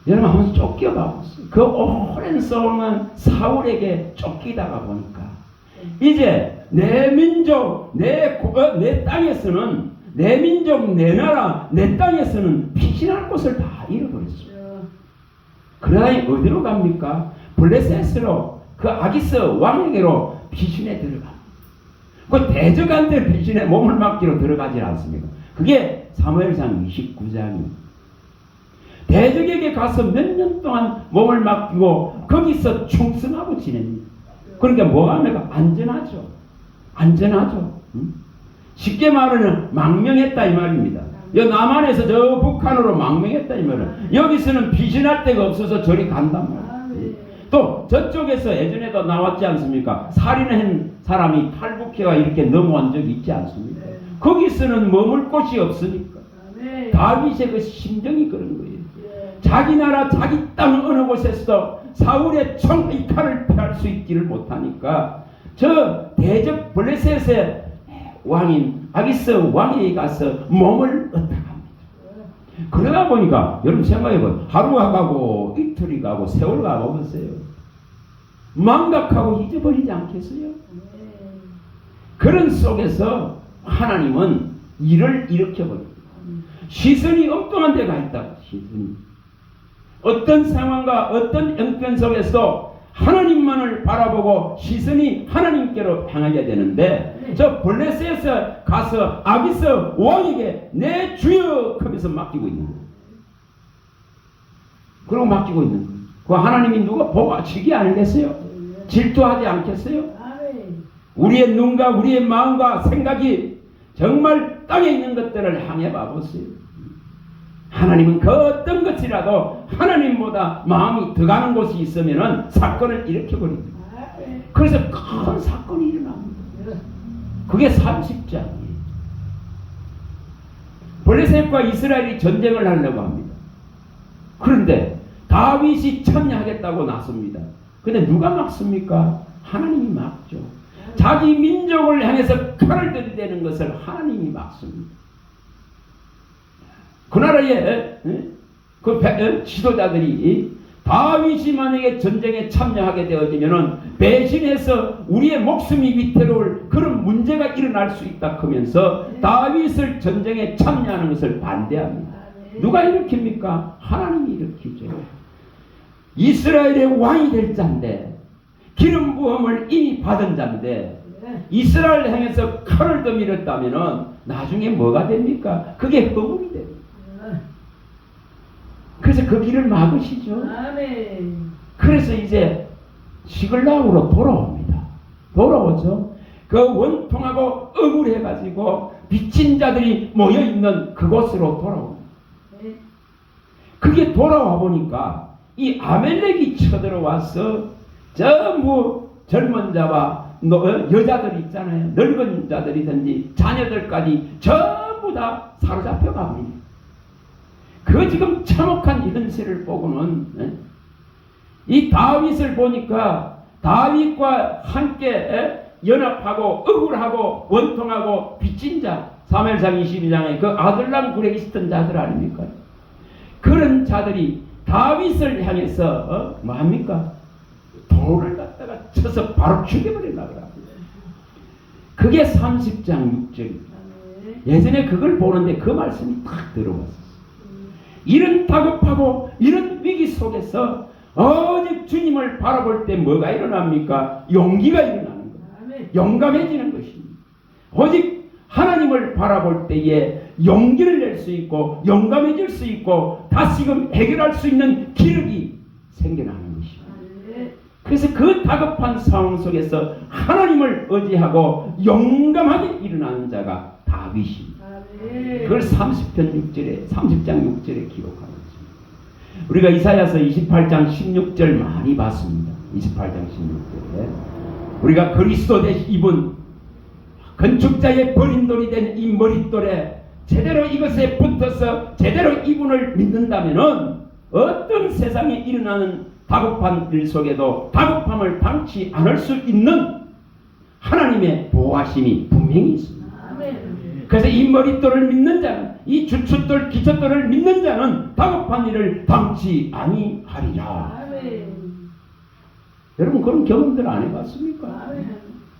여러분 한번 쫓겨가 보세요. 그 오랜 싸움은 사울에게 쫓기다가 보니까 이제 내 민족 내 땅에서는 내 민족 내 나라 내 땅에서는 피신할 곳을 다 잃어버렸어요. 그러다니 어디로 갑니까? 블레셋으로 그 아기스 왕에게로 피신해 들어갑니다. 그 대적한테 피신해 몸을 맡기로 들어가지 않습니까? 그게 사무엘상 29장입니다. 대적에게 가서 몇 년 동안 몸을 맡기고 거기서 충성하고 지냅니다. 그러니까 뭐가 합니까? 안전하죠. 쉽게 말하면 망명했다 이 말입니다. 여 남한에서 저 북한으로 망명했다 이 말이에요. 여기서는 피신할 데가 없어서 저리 간단 말이에요. 또 저쪽에서 예전에도 나왔지 않습니까? 살인한 사람이 탈북해가 이렇게 넘어온 적이 있지 않습니까? 거기서는 머물 곳이 없으니까. 다윗의 그 심정이 그런 거예요. 자기 나라 자기 땅 어느 곳에서도 사울의 총 칼을 피할 수 있지를 못하니까 저 대적 블레셋의 왕인 아기스 왕에게 가서 몸을 얻어갑니다. 그러다 보니까 여러분 생각해보세요. 하루가 가고 이틀이 가고 세월이 가고 보세요. 망각하고 잊어버리지 않겠어요? 그런 속에서 하나님은 일을 일으켜버립니다. 시선이 엉뚱한 데가 있다. 시선이. 어떤 상황과 어떤 형편 속에서 하나님만을 바라보고 시선이 하나님께로 향하게 되는데 저 블레셋에서 가서 아비스 왕에게 내 주여 하면서 맡기고 있는 거예요. 그러고 맡기고 있는 거예요. 그 하나님이 누가 보고 지기 아니겠어요? 질투하지 않겠어요? 우리의 눈과 우리의 마음과 생각이 정말 땅에 있는 것들을 향해 봐보세요. 하나님은 그 어떤 것이라도 하나님보다 마음이 더 가는 곳이 있으면 사건을 일으켜버립니다. 그래서 큰 사건이 일어납니다. 그게 30장이에요. 블레셋과 이스라엘이 전쟁을 하려고 합니다. 그런데 다윗이 참여하겠다고 나섭니다. 근데 누가 막습니까? 하나님이 막죠. 자기 민족을 향해서 칼을 들이대는 것을 하나님이 막습니다. 그 나라의 그 지도자들이 다윗이 만약에 전쟁에 참여하게 되어지면은 배신해서 우리의 목숨이 위태로울 그런 문제가 일어날 수 있다 하면서 다윗을 전쟁에 참여하는 것을 반대합니다. 누가 일으킵니까? 하나님이 일으키죠. 이스라엘의 왕이 될 자인데 기름 부음을 이미 받은 자인데 이스라엘 향해서 칼을 더 밀었다면은 나중에 뭐가 됩니까? 그게 허물이 됩니다. 그래서 그 길을 막으시죠. 그래서 이제 시글락으로 돌아옵니다. 돌아오죠. 그 원통하고 억울해가지고 빚진 자들이 모여있는 그곳으로 돌아옵니다. 그게 돌아와 보니까 이 아멜렉이 쳐들어와서 전부 젊은 자와 여자들 있잖아요. 늙은 자들이든지 자녀들까지 전부 다 사로잡혀 갑니다. 그 지금 참혹한 현실을 보고는 이 다윗을 보니까 다윗과 함께 연합하고 억울하고 원통하고 빚진 자 사무엘상 22장에 그 아들랑 굴에 있었던 자들 아닙니까? 그런 자들이 다윗을 향해서 뭐합니까? 돌을 갖다가 쳐서 바로 죽여버리려고 합니다. 그게 30장 6절입니다. 예전에 그걸 보는데 그 말씀이 딱 들어왔어요. 이런 다급하고 이런 위기 속에서 오직 주님을 바라볼 때 뭐가 일어납니까? 용기가 일어나는 거예요. 용감해지는 것입니다. 오직 하나님을 바라볼 때에 용기를 낼 수 있고 용감해질 수 있고 다시금 해결할 수 있는 기력이 생겨나는 것입니다. 그래서 그 다급한 상황 속에서 하나님을 의지하고 용감하게 일어나는 자가 다윗입니다. 그걸 30장 6절에 기록하고 있습니다. 우리가 이사야서 28장 16절 많이 봤습니다. 28장 16절에 우리가 그리스도 대신 입은 건축자의 버린 돌이 된 이 머릿돌에 제대로 이것에 붙어서 제대로 이분을 믿는다면은 어떤 세상에 일어나는 다급한 일 속에도 다급함을 당치 않을 수 있는 하나님의 보호하심이 분명히 있습니다. 그래서 이 머릿돌을 믿는 자는 이 주춧돌 기초돌을 믿는 자는 다급한 일을 당치 아니하리라. 여러분 그런 경험들 안 해봤습니까?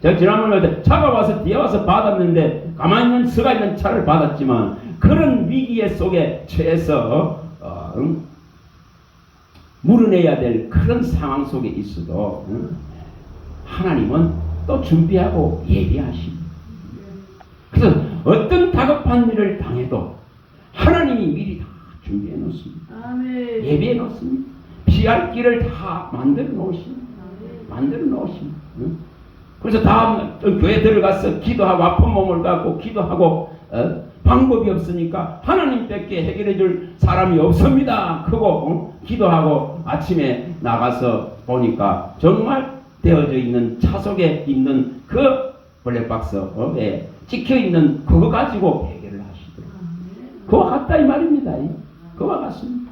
제가 지난번에 차가 와서 뒤에 와서 받았는데 가만히 있는 서가 있는 차를 받았지만 그런 위기의 속에 처해서 물어내야 될 그런 상황 속에 있어도 하나님은 또 준비하고 예비하십니다. 그래서 어떤 다급한 일을 당해도 하나님이 미리 다 준비해 놓습니다. 예비해 놓습니다. 피할 길을 다 만들어 놓으십니다. 만들어 놓으십니다. 그래서 다음 교회 들어가서 기도하고 아픈 몸을 갖고 기도하고 방법이 없으니까 하나님께 해결해 줄 사람이 없습니다. 그거 기도하고 아침에 나가서 보니까 정말 되어져 있는 차 속에 있는 그 블랙박스에 찍혀 있는 그거 가지고 해결을 하시더라고요. 그와 같다 이 말입니다. 그와 같습니다.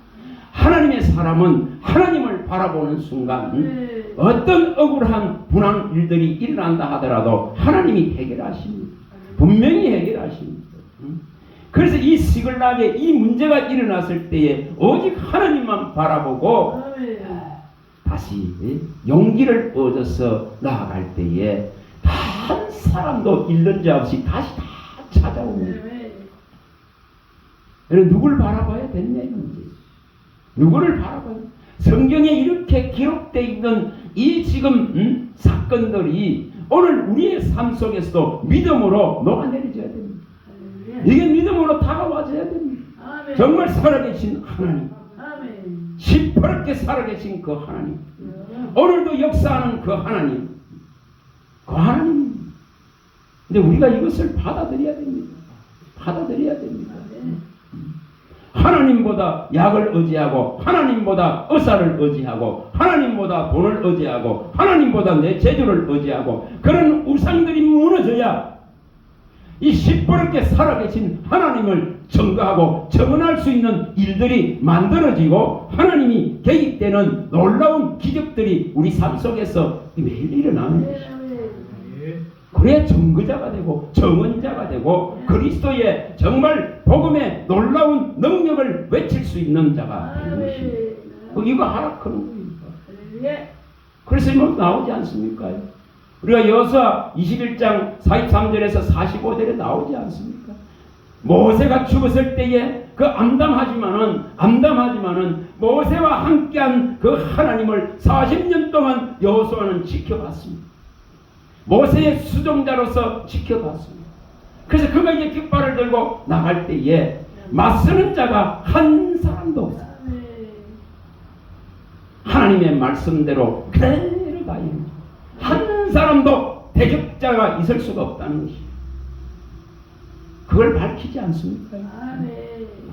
하나님의 사람은 하나님을 바라보는 순간 어떤 억울한 분한 일들이 일어난다 하더라도 하나님이 해결하십니다. 분명히 해결하십니다. 그래서 이 시글락에 이 문제가 일어났을 때에 오직 하나님만 바라보고 다시 용기를 얻어서 나아갈 때에 한 사람도 잃는 자 없이 다시 다 찾아옵니다. 여러분 누굴 바라봐야 되느냐 이건지. 누구를 바라봐야 성경에 이렇게 기록되어 있는 이 지금 사건들이 오늘 우리의 삶 속에서도 믿음으로 녹아내려져야 됩니다. 이게 믿음으로 다가와줘야 됩니다. 아멘. 정말 살아계신 하나님, 아멘. 시퍼렇게 살아계신 그 하나님, 오늘도 역사하는 그 하나님, 그 하나님. 근데 우리가 이것을 받아들여야 됩니다. 받아들여야 됩니다. 하나님보다 약을 의지하고 하나님보다 의사를 의지하고 하나님보다 돈을 의지하고 하나님보다 내 재주를 의지하고 그런 우상들이 무너져야 이 시퍼렇게 살아계신 하나님을 증거하고 증언할 수 있는 일들이 만들어지고 하나님이 개입되는 놀라운 기적들이 우리 삶 속에서 매일 일어나는 것입니다. 그래야 증거자가 되고 증언자가 되고 그리스도의 정말 복음의 놀라운 능력을 외칠 수 있는 자가 되는 것입니다. 이거 하락하는 겁니다. 그래서 뭐 나오지 않습니까? 우리가 여호수아 21장 43절에서 45절에 나오지 않습니까? 모세가 죽었을 때에 그 암담하지만은 모세와 함께한 그 하나님을 40년 동안 여호수아는 지켜봤습니다. 모세의 수종자로서 지켜봤습니다. 그래서 그가 이제 깃발을 들고 나갈 때에 맞서는 자가 한 사람도 없어요. 하나님의 말씀대로 그대로 가요. 한 사람도 대적자가 있을 수가 없다는 것이에요. 그걸 밝히지 않습니까?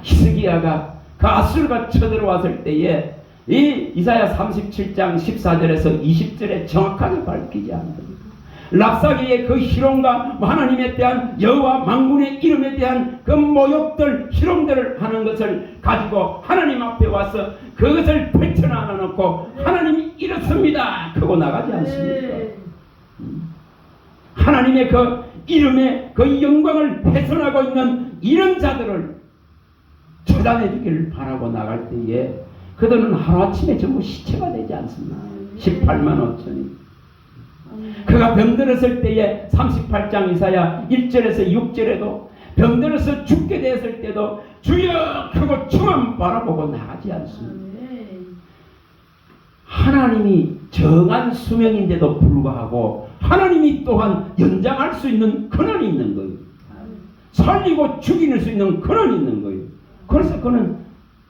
히스기야가 그 아수르가 쳐들어왔을 때에 이 이사야 37장 14절에서 20절에 정확하게 밝히지 않습니까? 랍사기의 그 희롱과 하나님에 대한 여호와 만군의 이름에 대한 그 모욕들 희롱들을 하는 것을 가지고 하나님 앞에 와서 그것을 펼쳐놔 놓고 하나님이 이렇습니다 하고 나가지 않습니까? 하나님의 그 이름의 그 영광을 훼손하고 있는 이런 자들을 처단해 주기를 바라고 나갈 때에 그들은 하루아침에 전부 시체가 되지 않습니다. 18만 5천이 그가 병들었을 때에 38장 이사야 1절에서 6절에도 병들어서 죽게 되었을 때도 주여 하고 주만 바라보고 나가지 않습니다. 하나님이 정한 수명인데도 불구하고 하나님이 또한 연장할 수 있는 근원이 있는 거예요. 살리고 죽이는 수 있는 근원이 있는 거예요. 그래서 그는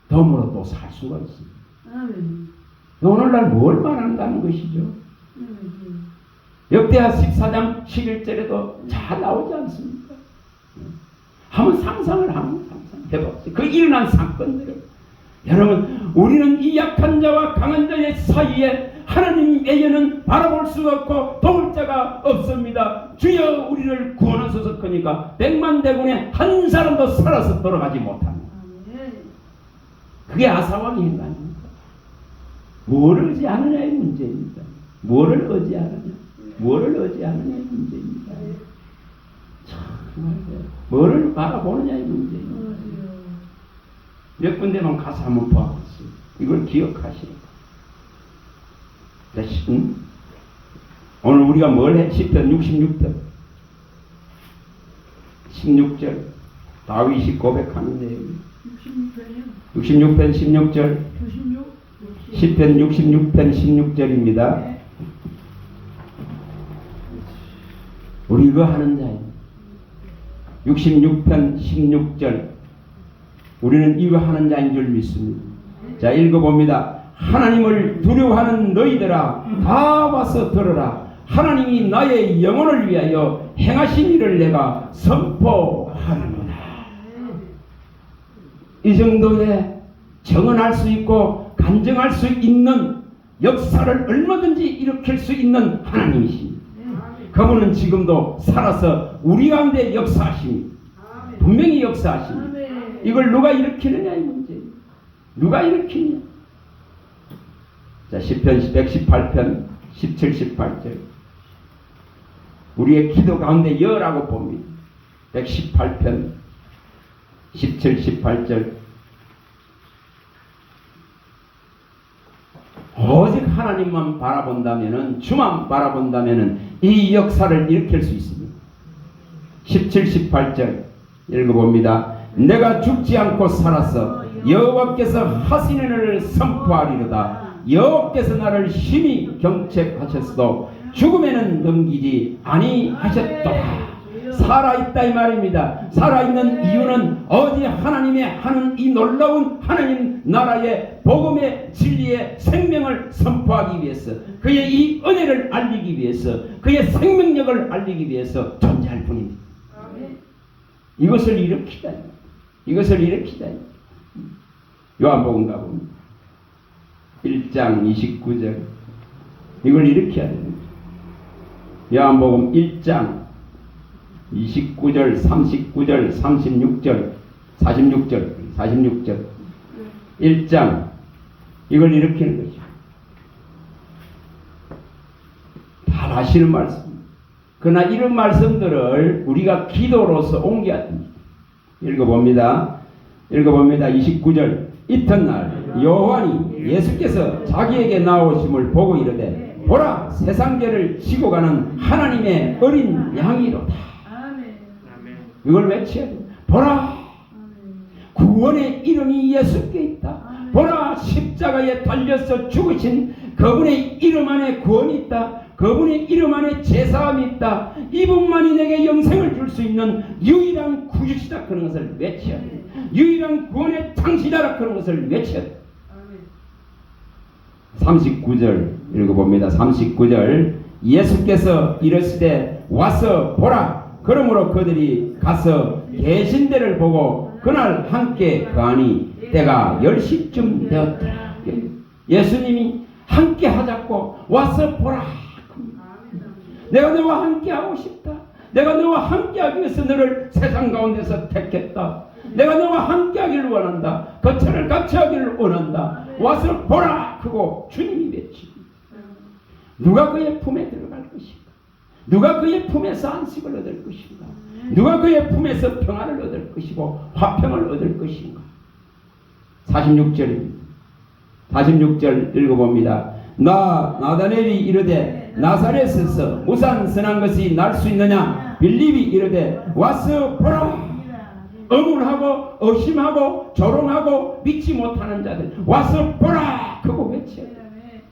덤으로 또 살 수가 있습니다. 오늘날 뭘 말한다는 것이죠? 역대하 14장 11절에도 잘 나오지 않습니까? 한번 상상을 해봅시다. 그 일어난 사건들을. 여러분, 우리는 이 약한 자와 강한 자의 사이에 하나님에게는 바라볼 수가 없고 도울 자가 없습니다. 주여 우리를 구원하소서 하니까 100만 대군에 한 사람도 살아서 돌아가지 못합니다. 그게 아사왕의 행간입니다. 뭐를 의지하느냐의 문제입니다. 뭐를 의지하느냐의 문제입니다. 정말 뭐를 바라보느냐의 문제입니다. 몇 군데만 가서 한번 봐보세요. 이걸 기억하시라고. 오늘 우리가 뭘 해? 시편 66편 16절 다윗이 고백하는 내용입니다. 66편 16절 시편 66편 16절입니다. 우리 이거 하는 자예요. 66편 16절 우리는 이거 하는 자인 줄 믿습니다. 자, 읽어봅니다. 하나님을 두려워하는 너희들아 다 와서 들어라. 하나님이 나의 영혼을 위하여 행하신 일을 내가 선포하리로다. 이 정도의 정언할 수 있고 간증할 수 있는 역사를 얼마든지 일으킬 수 있는 하나님이십니다. 그분은 지금도 살아서 우리 가운데 역사하십니다. 분명히 역사하십니다. 이걸 누가 일으키느냐의 문제입니다. 누가 일으키느냐. 자, 시편 118편 17, 18절 우리의 기도 가운데 여라고 봅니다. 118편 17, 18절 오직 하나님만 바라본다면은, 주만 바라본다면은 이 역사를 일으킬 수 있습니다. 17, 18절 읽어봅니다. 내가 죽지 않고 살았어. 여호와께서 하시는 일을 선포하리로다. 여호와께서 나를 심히 경책하셨어도 죽음에는 넘기지 아니하셨도다. 살아있다 이 말입니다. 살아있는 이유는 어디 하나님의 하는 이 놀라운 하나님 나라의 복음의 진리의 생명을 선포하기 위해서, 그의 이 은혜를 알리기 위해서, 그의 생명력을 알리기 위해서 존재할 뿐입니다. 이것을 일으키다. 이것을 일으키다. 요한복음 가보면 1장 29절 이걸 일으켜야 됩니다. 요한복음 1장 29절, 39절, 36절, 46절 1장 이걸 일으키는 거죠. 다 아시는 말씀. 그러나 이런 말씀들을 우리가 기도로서 옮겨야 됩니다. 읽어봅니다. 29절 이튿날 요한이 예수께서 자기에게 나오심을 보고 이르되 보라 세상죄를 지고 가는 하나님의 어린 양이로다. 이걸 외쳐야 됩니다. 보라 구원의 이름이 예수께 있다. 보라 십자가에 달려서 죽으신 그분의 이름 안에 구원이 있다. 그분의 이름 안에 제사함이 있다. 이분만이 내게 영생을 줄 수 있는 유일한 구주시다. 그런 것을 외쳐야 됩니다. 유일한 구원의 창시자라. 그런 것을 외쳐야 됩니다. 39절 읽어봅니다. 39절 예수께서 이르시되 와서 보라. 그러므로 그들이 가서 계신 데를 보고 그날 함께 거하니 때가 10시쯤 되었더라. 예수님이 함께 하자고 와서 보라. 내가 너와 함께 하고 싶다. 내가 너와 함께 하기 위해서 너를 세상 가운데서 택했다. 내가 너와 함께 하기를 원한다. 거처를 같이 하기를 원한다. 와서 보라. 그고 주님이 외치니 누가 그의 품에 들어갈 것인가? 누가 그의 품에서 안식을 얻을 것인가? 누가 그의 품에서 평안을 얻을 것이고 화평을 얻을 것인가? 46절입니다. 46절 읽어봅니다. 나다넬이 이르되 나사렛에서 무슨 선한 것이 날 수 있느냐? 빌립이 이르되 와서 보라. 의문하고 의심하고 조롱하고 믿지 못하는 자들 와서 보라. 그거 외쳐야 돼.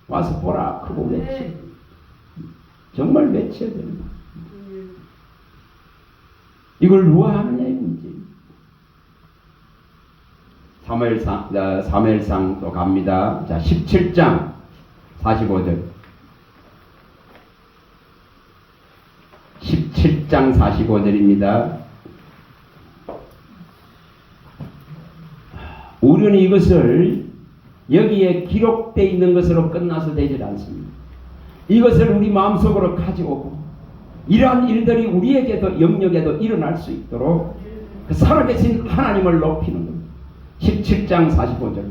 와서 보라. 그거 외쳐야 돼. 정말 외쳐야 됩니다. 이걸 누가 하느냐의 문제입니다. 사무엘상 또 갑니다. 자, 17장 45절. 17장 45절입니다. 우리는 이것을 여기에 기록되어 있는 것으로 끝나서 되질 않습니다. 이것을 우리 마음속으로 가져오고 이러한 일들이 우리에게도 영역에도 일어날 수 있도록 그 살아계신 하나님을 높이는 겁니다. 17장 45절.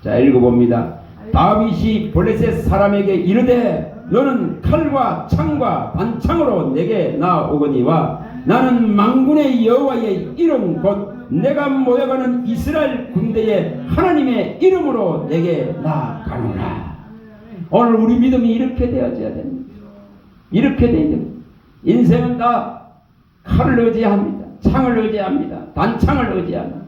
자, 읽어봅니다. 다윗이 블레셋 사람에게 이르되 너는 칼과 창과 단창으로 내게 나오거니와 나는 만군의 여호와의 이름 곧 내가 모여가는 이스라엘 군대의 하나님의 이름으로 내게 나아가노라. 오늘 우리 믿음이 이렇게 되어져야 됩니다. 이렇게 되어야 됩니다. 인생은 다 칼을 의지합니다. 창을 의지합니다. 단창을 의지합니다.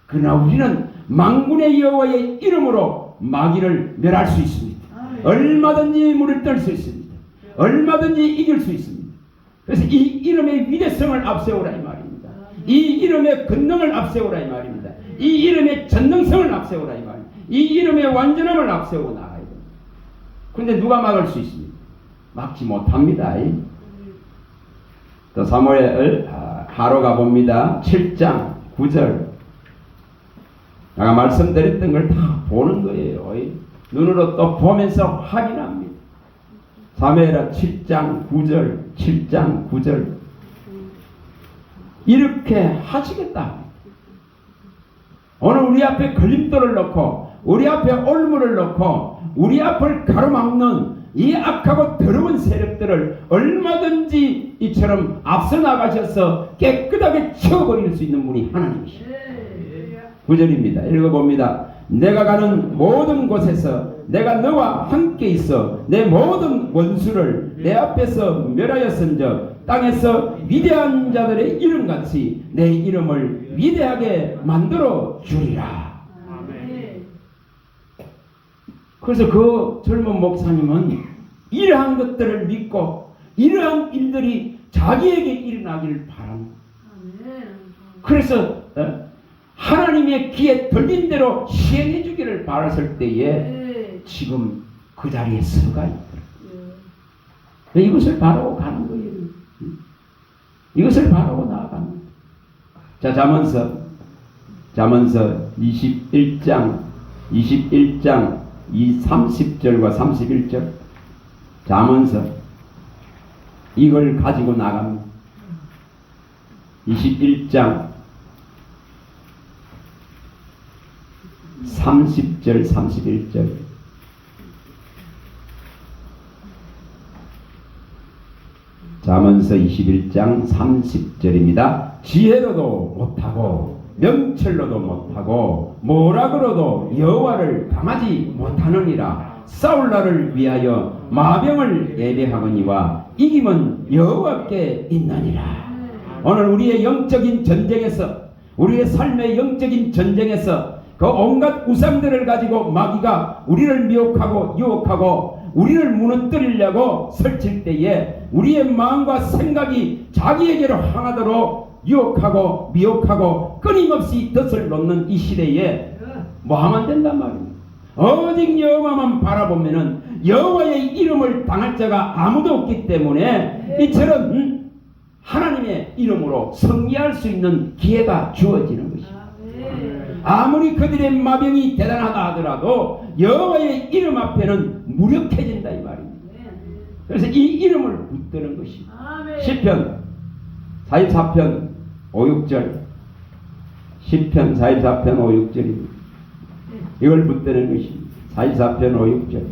그러나 우리는 만군의 여호와의 이름으로 마귀를 멸할 수 있습니다. 얼마든지 물을 뜰 수 있습니다. 얼마든지 이길 수 있습니다. 그래서 이 이름의 위대성을 앞세우라 이 말입니다. 이 이름의 권능을 앞세우라 이 말입니다. 이 이름의 전능성을 앞세우라 이 말입니다. 이 이름의 완전함을 앞세우고 나가야 됩니다. 그런데 누가 막을 수 있습니까? 막지 못합니다. 또 사무엘 하러 가봅니다. 7장 9절. 내가 말씀드렸던 걸 다 보는 거예요. 눈으로 또 보면서 확인합니다. 사무엘하 7장 9절 7장 9절 이렇게 하시겠다. 오늘 우리 앞에 걸림돌을 놓고 우리 앞에 올무를 놓고 우리 앞을 가로막는 이 악하고 더러운 세력들을 얼마든지 이처럼 앞서 나가셔서 깨끗하게 치워버릴 수 있는 분이 하나님이십니다. 9절입니다. 읽어봅니다. 내가 가는 모든 곳에서 내가 너와 함께 있어 내 모든 원수를 내 앞에서 멸하였은즉 땅에서 위대한 자들의 이름같이 내 이름을 위대하게 만들어 주리라. 그래서 그 젊은 목사님은 이러한 것들을 믿고 이러한 일들이 자기에게 일어나기를 바랍니다. 그래서 하나님의 귀에 들린 대로 시행해 주기를 바랐을 때에 지금 그 자리에 서가 있더라고요. 이것을 바라고 가는 거예요. 이것을 바라고 나아가는 거예요. 자, 잠언서 21장 30절과 31절 잠언서 이걸 가지고 나갑니다. 21장 30절 31절 잠언서 21장 30절입니다. 지혜로도 못하고 명철로도 못하고 모락으로도 여호와를 당하지 못하느니라. 싸울 날을 위하여 마병을 예배하거니와 이김은 여호와께 있느니라. 오늘 우리의 영적인 전쟁에서, 우리의 삶의 영적인 전쟁에서 그 온갖 우상들을 가지고 마귀가 우리를 미혹하고 유혹하고 우리를 무너뜨리려고 설칠 때에 우리의 마음과 생각이 자기에게로 향하도록 유혹하고 미혹하고 끊임없이 덫을 놓는 이 시대에 뭐 하면 된단 말입니다. 오직 여호와만 바라보면은 여호와의 이름을 당할 자가 아무도 없기 때문에 이처럼 하나님의 이름으로 승리할 수 있는 기회가 주어지는 것입니다. 아무리 그들의 마병이 대단하다 하더라도 여호와의 이름 앞에는 무력해진다 이 말입니다. 그래서 이 이름을 붙드는 것입니다. 시편 44편 5, 6절 시편 44편 5, 6절입니다. 이걸 붙드는 것입니다. 44편 5, 6절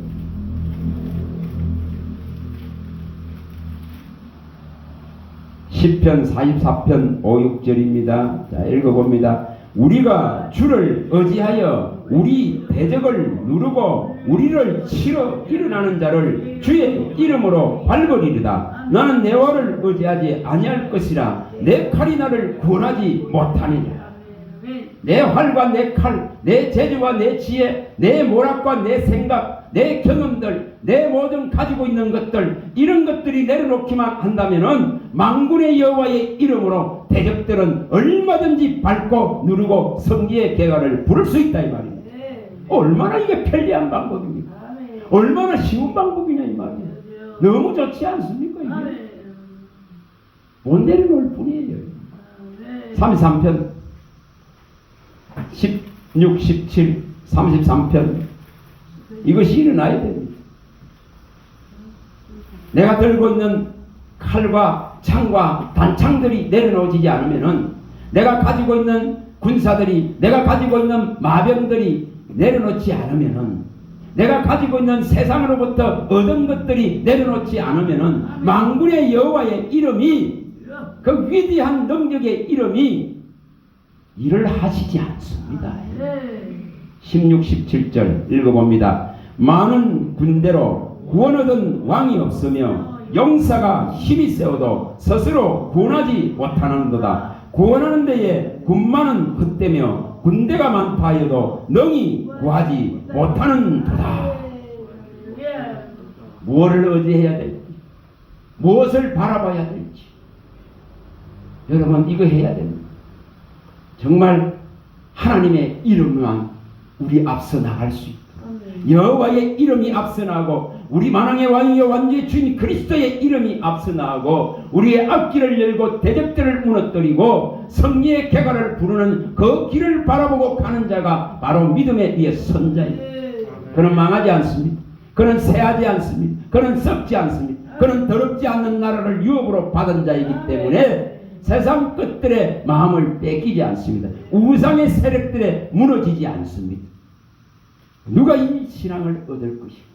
시편 44편 5, 6절입니다. 자, 읽어봅니다. 우리가 주를 의지하여 우리 대적을 누르고 우리를 치러 일어나는 자를 주의 이름으로 밟으리이다. 나는 내 활을 의지하지 아니할 것이라. 내 칼이 나를 구원하지 못하느니라. 내 활과 내 칼, 내 재주와 내 지혜, 내 모락과 내 생각, 내 경험들, 내 모든 가지고 있는 것들, 이런 것들이 내려놓기만 한다면은 만군의 여호와의 이름으로 대적들은 얼마든지 밟고 누르고 승리의 계가를 부를 수 있다 이 말입니다. 얼마나 이게 편리한 방법입니까? 얼마나 쉬운 방법이냐 이 말이에요. 너무 좋지 않습니까? 이게 못 내려놓을 뿐이에요. 33편 16, 17, 33편 이것이 일어나야 됩니다. 내가 들고 있는 칼과 창과 단창들이 내려놓아지지 않으면은, 내가 가지고 있는 군사들이, 내가 가지고 있는 마병들이 내려놓지 않으면은, 내가 가지고 있는 세상으로부터 얻은 것들이 내려놓지 않으면은 만군의 여호와의 이름이, 그 위대한 능력의 이름이 일을 하시지 않습니다. 16, 17절 읽어봅니다. 많은 군대로 구원 얻은 왕이 없으며 용사가 힘이 세워도 스스로 구원하지 못하는도다. 구원하는 데에 군마는 헛되며 군대가 많다 하여도 능히 구하지 못하는도다. 무엇을 의지해야 될지, 무엇을 바라봐야 될지, 여러분 이거 해야 됩니다. 정말 하나님의 이름만 우리 앞서 나갈 수 있도록, 여호와의 이름이 앞서 나가고 우리 만왕의 왕이여 완주의 주인 그리스도의 이름이 앞서 나가고 우리의 앞길을 열고 대적들을 무너뜨리고 승리의 궤가를 부르는 그 길을 바라보고 가는 자가 바로 믿음의 위에 선자입니다. 그는 망하지 않습니다. 그는 새하지 않습니다. 그는 썩지 않습니다. 그는 더럽지 않는 나라를 유업으로 받은 자이기 때문에 세상 것들의 마음을 뺏기지 않습니다. 우상의 세력들에 무너지지 않습니다. 누가 이 신앙을 얻을 것인가?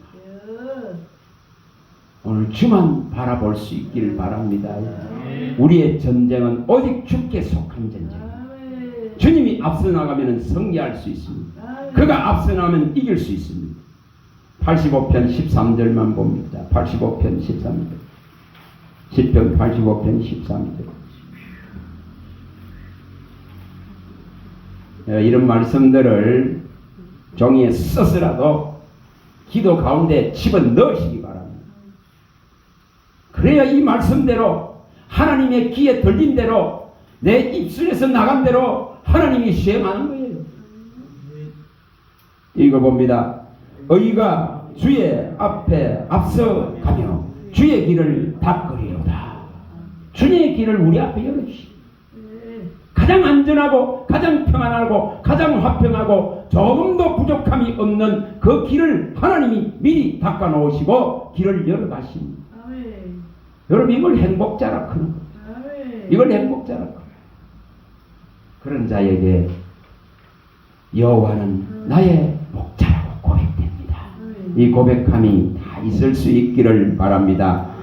오늘 주만 바라볼 수 있기를 바랍니다. 우리의 전쟁은 오직 주께 속한 전쟁입니다. 주님이 앞서 나가면 승리할 수 있습니다. 그가 앞서 나면 이길 수 있습니다. 85편 13절만 봅니다. 85편 13절. 시편 85편 13절. 이런 말씀들을 종이에 써서라도 기도 가운데 집어넣으시기 바랍니다. 그래야 이 말씀대로 하나님의 귀에 들린 대로 내 입술에서 나간 대로 하나님이 시행하는 거예요. 이거 봅니다. 의가 주의 앞에 앞서 가며 주의 길을 닦으리로다. 주의 길을 우리 앞에 열어주시오. 가장 안전하고 가장 평안하고 가장 화평하고 조금도 부족함이 없는 그 길을 하나님이 미리 닦아 놓으시고 길을 열어 가십니다. 여러분 이걸 행복자라 하는 거예요. 이걸 행복자라 하는 거예요. 그런 자에게 여호와는 나의 목자라고 고백됩니다. 이 고백함이 다 있을 수 있기를 바랍니다.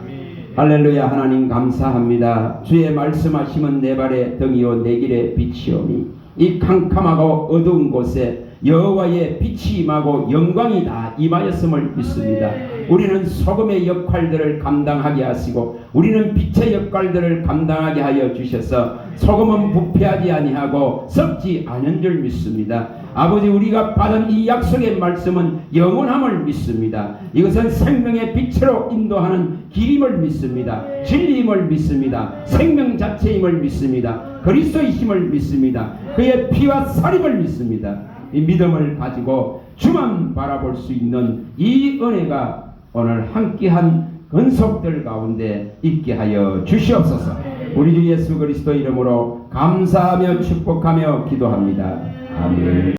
할렐루야. 하나님 감사합니다. 주의 말씀하심은 내 발의 등이요 내 길의 빛이오니 이 캄캄하고 어두운 곳에 여호와의 빛이 임하고 영광이 다 임하였음을 믿습니다. 우리는 소금의 역할들을 감당하게 하시고 우리는 빛의 역할들을 감당하게 하여 주셔서 소금은 부패하지 아니하고 썩지 않은 줄 믿습니다. 아버지, 우리가 받은 이 약속의 말씀은 영원함을 믿습니다. 이것은 생명의 빛으로 인도하는 길임을 믿습니다. 진리임을 믿습니다. 생명 자체임을 믿습니다. 그리스도이심을 믿습니다. 그의 피와 살임을 믿습니다. 이 믿음을 가지고 주만 바라볼 수 있는 이 은혜가 오늘 함께한 근속들 가운데 있게 하여 주시옵소서. 우리 주 예수 그리스도 이름으로 감사하며 축복하며 기도합니다. 아멘.